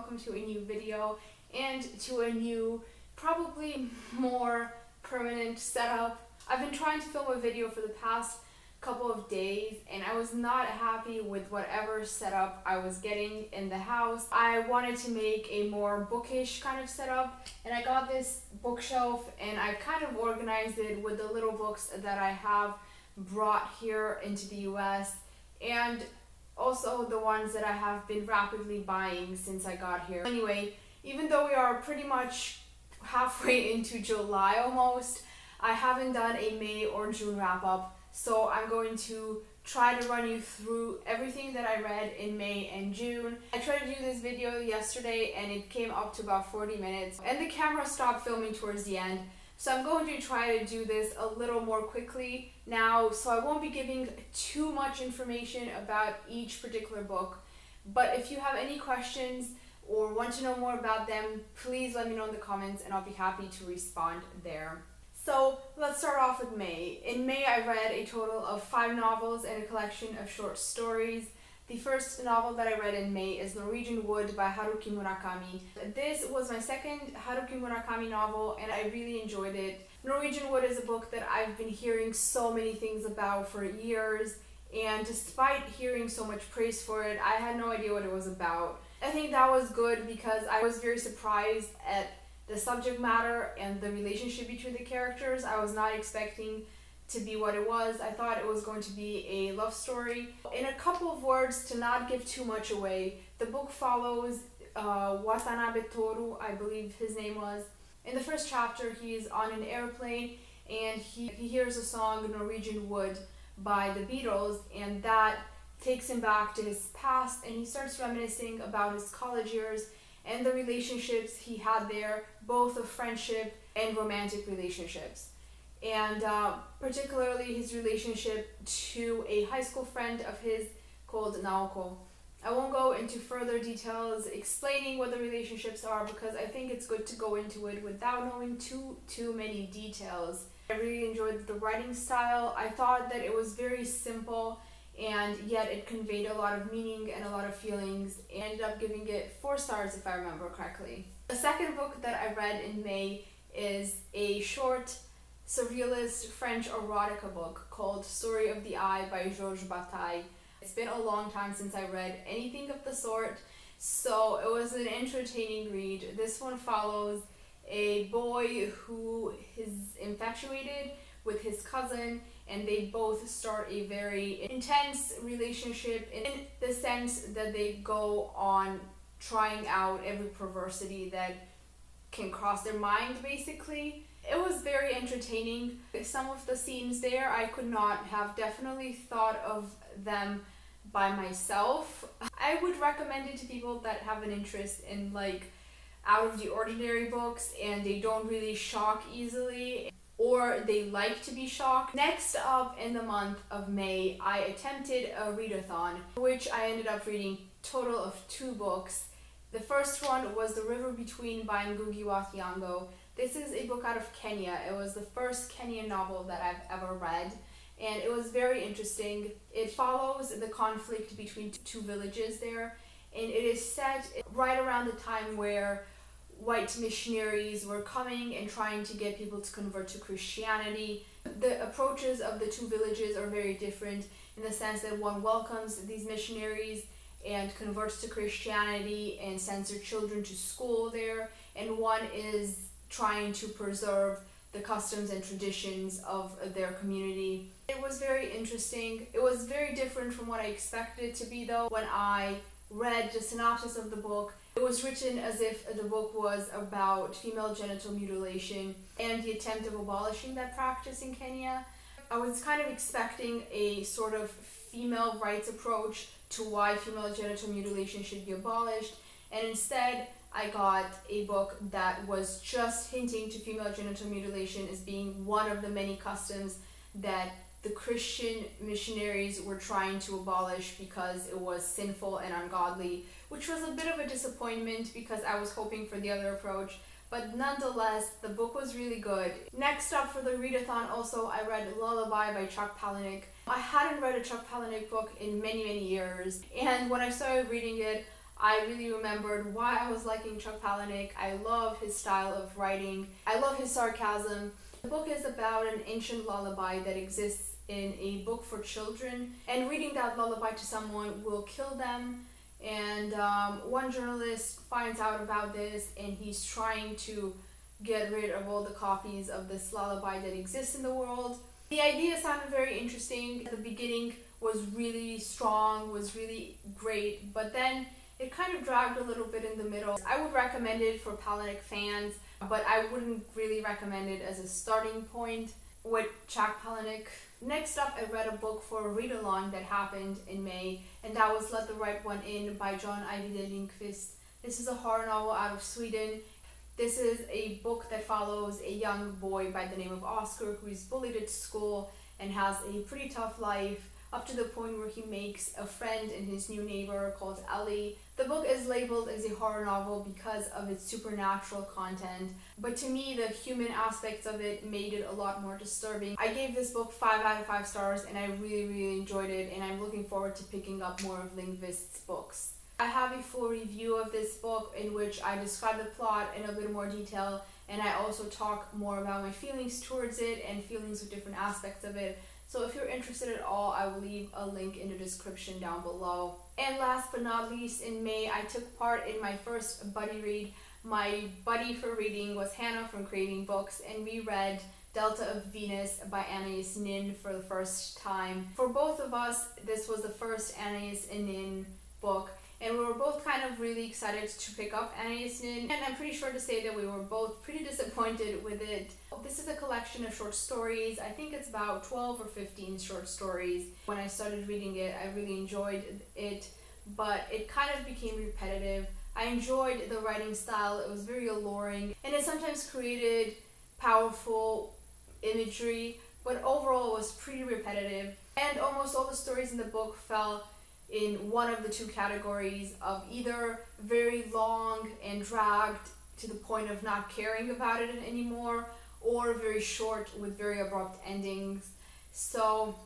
welcome to a new video and to a new, probably more permanent setup. I've been trying to film a video for the past couple of days and I was not happy with whatever setup I was getting in the house. I wanted to make a more bookish kind of setup, and I got this bookshelf and I kind of organized it with the little books that I have brought here into the US, and also the ones that I have been rapidly buying since I got here. Anyway, even though we are pretty much halfway into July almost, I haven't done a May or June wrap up, so I'm going to try to run you through everything that I read in May and June. I tried to do this video yesterday and it came up to about 40 minutes and the camera stopped filming towards the end. So I'm going to try to do this a little more quickly now, so I won't be giving too much information about each particular book. But if you have any questions or want to know more about them, please let me know in the comments and I'll be happy to respond there. So let's start off with May. In May I read a total of 5 novels and a collection of short stories. The first novel that I read in May is Norwegian Wood by Haruki Murakami. This was my second Haruki Murakami novel and I really enjoyed it. Norwegian Wood is a book that I've been hearing so many things about for years, and despite hearing so much praise for it, I had no idea what it was about. I think that was good because I was very surprised at the subject matter and the relationship between the characters. I was not expecting to be what it was. I thought it was going to be a love story. In a couple of words, to not give too much away, the book follows Watanabe Toru, I believe his name was. In the first chapter, he is on an airplane and he hears a song, Norwegian Wood, by the Beatles, and that takes him back to his past, and he starts reminiscing about his college years and the relationships he had there, both of friendship and romantic relationships. And particularly his relationship to a high school friend of his called Naoko. I won't go into further details explaining what the relationships are because I think it's good to go into it without knowing too many details. I really enjoyed the writing style. I thought that it was very simple and yet it conveyed a lot of meaning and a lot of feelings. I ended up giving it 4 stars if I remember correctly. The second book that I read in May is a short surrealist French erotica book called Story of the Eye by Georges Bataille. It's been a long time since I read anything of the sort, so it was an entertaining read. This one follows a boy who is infatuated with his cousin, and they both start a very intense relationship in the sense that they go on trying out every perversity that can cross their mind, basically. It was very entertaining. Some of the scenes there, I could not have definitely thought of them by myself. I would recommend it to people that have an interest in like out of the ordinary books and they don't really shock easily, or they like to be shocked. Next up in the month of May, I attempted a readathon, which I ended up reading a total of 2 books. The first one was The River Between by Ngugi wa Thiong'o. This is a book out of Kenya. It was the first Kenyan novel that I've ever read, and it was very interesting. It follows the conflict between 2 villages there, and it is set right around the time where white missionaries were coming and trying to get people to convert to Christianity. The approaches of the 2 villages are very different in the sense that one welcomes these missionaries and converts to Christianity and sends their children to school there, and one is trying to preserve the customs and traditions of their community. It was very interesting. It was very different from what I expected it to be though. When I read the synopsis of the book, it was written as if the book was about female genital mutilation and the attempt of abolishing that practice in Kenya. I was kind of expecting a sort of female rights approach to why female genital mutilation should be abolished, and instead I got a book that was just hinting to female genital mutilation as being one of the many customs that the Christian missionaries were trying to abolish because it was sinful and ungodly, which was a bit of a disappointment because I was hoping for the other approach. But nonetheless, the book was really good. Next up for the readathon also, I read Lullaby by Chuck Palahniuk. I hadn't read a Chuck Palahniuk book in many years, and when I started reading it, I really remembered why I was liking Chuck Palahniuk. I love his style of writing. I love his sarcasm. The book is about an ancient lullaby that exists in a book for children, and reading that lullaby to someone will kill them. And one journalist finds out about this, and he's trying to get rid of all the copies of this lullaby that exists in the world. The idea sounded very interesting. The beginning was really strong, was really great, but then it kind of dragged a little bit in the middle. I would recommend it for Palahniuk fans, but I wouldn't really recommend it as a starting point with Chuck Palahniuk. Next up, I read a book for a read-along that happened in May, and that was Let the Right One In by John Ajvide Lindqvist. This is a horror novel out of Sweden. This is a book that follows a young boy by the name of Oscar who is bullied at school and has a pretty tough life, up to the point where he makes a friend in his new neighbor called Ellie. The book is labeled as a horror novel because of its supernatural content, but to me the human aspects of it made it a lot more disturbing. I gave this book 5 out of 5 stars, and I really enjoyed it, and I'm looking forward to picking up more of Lindqvist's books. I have a full review of this book in which I describe the plot in a bit more detail, and I also talk more about my feelings towards it and feelings with different aspects of it. So if you're interested at all, I will leave a link in the description down below. And last but not least, in May, I took part in my first buddy read. My buddy for reading was Hannah from Craving Books, and we read Delta of Venus by Anais Nin for the first time. For both of us, this was the first Anais Nin book, and we were both kind of really excited to pick up Anais Nin, and I'm pretty sure to say that we were both pretty disappointed with it. This is a collection of short stories. I think it's about 12 or 15 short stories. When I started reading it, I really enjoyed it, but it kind of became repetitive. I enjoyed the writing style. It was very alluring, and it sometimes created powerful imagery, but overall it was pretty repetitive, and almost all the stories in the book fell in one of the two categories of either very long and dragged to the point of not caring about it anymore, or very short with very abrupt endings. So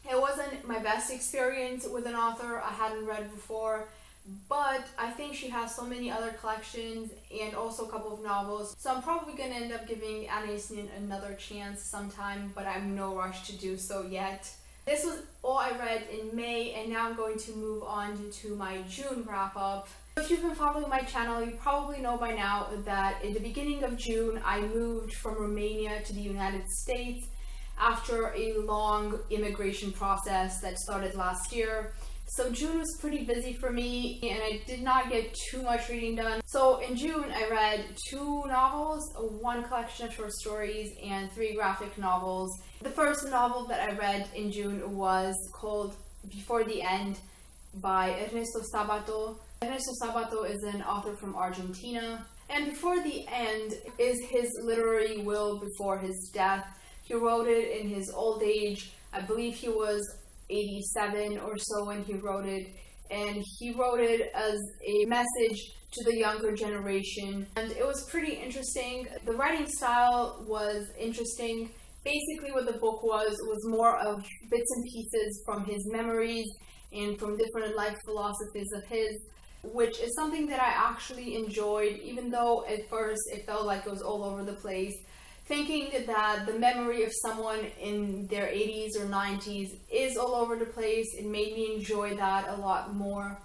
it wasn't my best experience with an author I hadn't read before, but I think she has so many other collections and also a couple of novels, so I'm probably going to end up giving Anais Nin another chance sometime, but I'm in no rush to do so yet. This was all I read in May, and now I'm going to move on to my June wrap-up. If you've been following my channel, you probably know by now that in the beginning of June, I moved from Romania to the United States after a long immigration process that started last year. So June was pretty busy for me, and I did not get too much reading done. So in June, I read 2 novels, 1 collection of short stories, and 3 graphic novels. The first novel that I read in June was called Before the End by Ernesto Sabato. Ernesto Sabato is an author from Argentina, and Before the End is his literary will before his death. He wrote it in his old age. I believe he was 87 or so when he wrote it, and he wrote it as a message to the younger generation, and it was pretty interesting. The writing style was interesting. Basically what the book was more of bits and pieces from his memories and from different life philosophies of his, which is something that I actually enjoyed, even though at first it felt like it was all over the place. Thinking that the memory of someone in their 80s or 90s is all over the place, it made me enjoy that a lot more.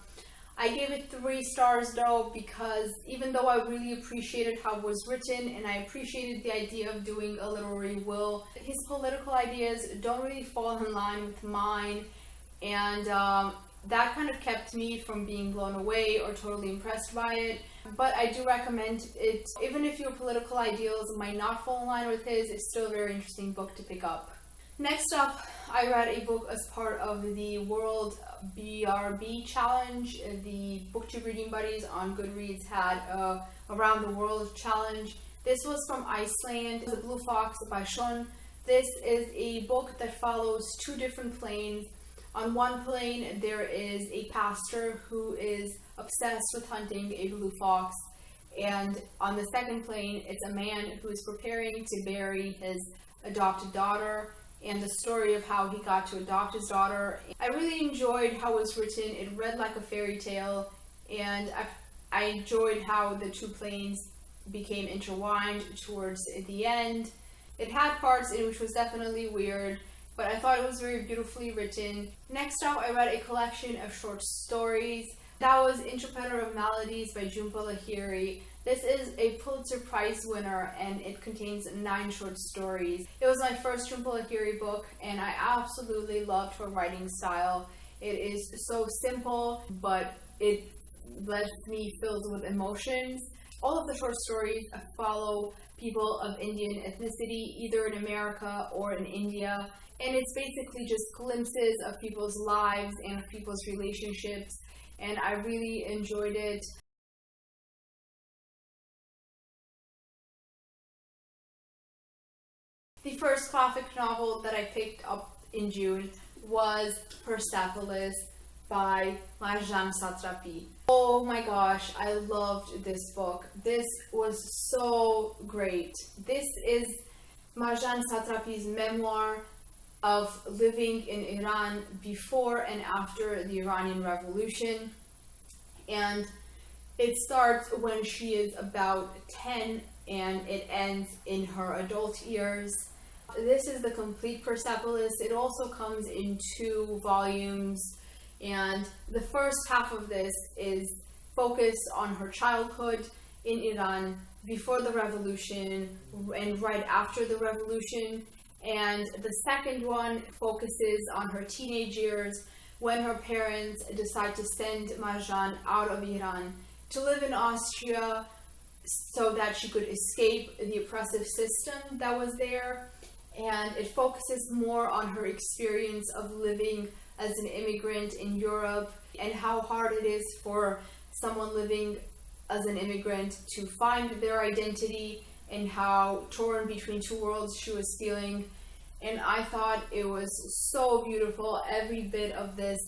I gave it 3 stars though, because even though I really appreciated how it was written and I appreciated the idea of doing a literary will, his political ideas don't really fall in line with mine, and that kind of kept me from being blown away or totally impressed by it. But I do recommend it. Even if your political ideals might not fall in line with his, it's still a very interesting book to pick up. Next up, I read a book as part of the World BRB Challenge. The BookTube Reading Buddies on Goodreads had a Around the World Challenge. This was from Iceland, The Blue Fox by Sean. This is a book that follows 2 different planes. On one plane, there is a pastor who is obsessed with hunting a blue fox, and on the second plane, it's a man who is preparing to bury his adopted daughter, and the story of how he got to adopt his daughter. I really enjoyed how it was written. It read like a fairy tale, and I enjoyed how the two planes became intertwined towards the end. It had parts in which was definitely weird, but I thought it was very beautifully written. Next up, I read a collection of short stories. That was Interpreter of Maladies by Jhumpa Lahiri. This is a Pulitzer Prize winner, and it contains 9 short stories. It was my first Jhumpa Lahiri book, and I absolutely loved her writing style. It is so simple, but it left me filled with emotions. All of the short stories follow people of Indian ethnicity, either in America or in India. And it's basically just glimpses of people's lives and of people's relationships. And I really enjoyed it. The first graphic novel that I picked up in June was Persepolis by Marjane Satrapi. Oh my gosh, I loved this book. This was so great. This is Marjane Satrapi's memoir of living in Iran before and after the Iranian Revolution. And it starts when she is about 10 and it ends in her adult years. This is the complete Persepolis. It also comes in 2 volumes. And the first half of this is focused on her childhood in Iran before the revolution and right after the revolution. And the second one focuses on her teenage years when her parents decide to send Marjane out of Iran to live in Austria so that she could escape the oppressive system that was there. And it focuses more on her experience of living as an immigrant in Europe and how hard it is for someone living as an immigrant to find their identity and how torn between 2 worlds she was feeling. And I thought it was so beautiful. Every bit of this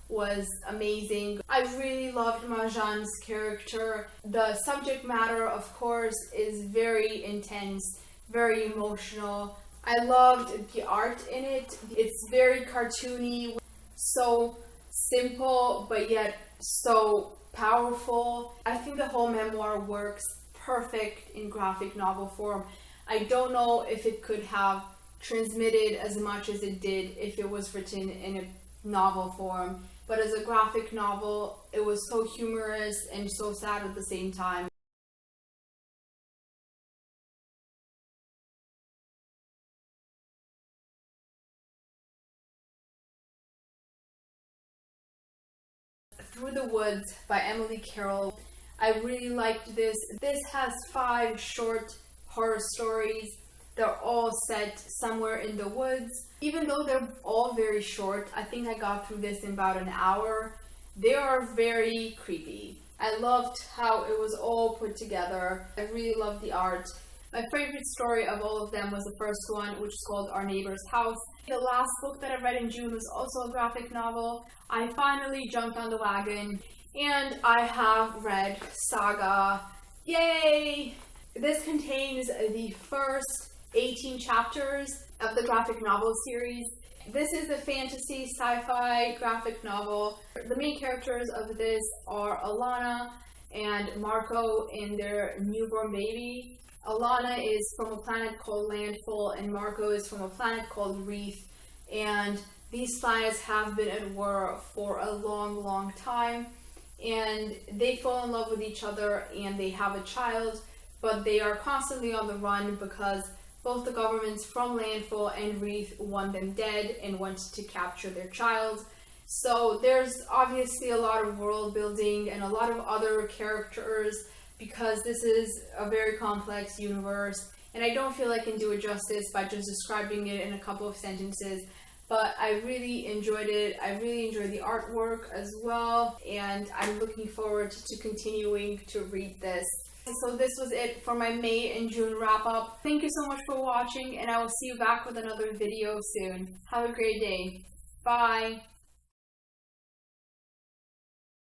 was amazing. I really loved Marjane's character. The subject matter, of course, is very intense, very emotional. I loved the art in it. It's very cartoony, so simple, but yet so powerful. I think the whole memoir works perfect in graphic novel form. I don't know if it could have transmitted as much as it did if it was written in a novel form, but as a graphic novel, it was so humorous and so sad at the same time. Through the Woods by Emily Carroll. I really liked this. This has 5 short horror stories. They're all set somewhere in the woods. Even though they're all very short, I think I got through this in about an hour. They are very creepy. I loved how it was all put together. I really loved the art. My favorite story of all of them was the first one, which is called Our Neighbor's House. The last book that I read in June was also a graphic novel. I finally jumped on the wagon and I have read Saga. Yay! This contains the first 18 chapters of the graphic novel series. This is a fantasy sci-fi graphic novel. The main characters of this are Alana and Marco and their newborn baby. Alana is from a planet called Landfall and Marco is from a planet called Reef, and these planets have been at war for a long time, and they fall in love with each other and they have a child, but they are constantly on the run because both the governments from Landfall and Reef want them dead and want to capture their child. So there's obviously a lot of world building and a lot of other characters because this is a very complex universe, and I don't feel I can do it justice by just describing it in a couple of sentences, but I really enjoyed it. I really enjoyed the artwork as well, and I'm looking forward to continuing to read this. So this was it for my May and June wrap up. Thank you so much for watching, and I will see you back with another video soon. Have a great day. Bye.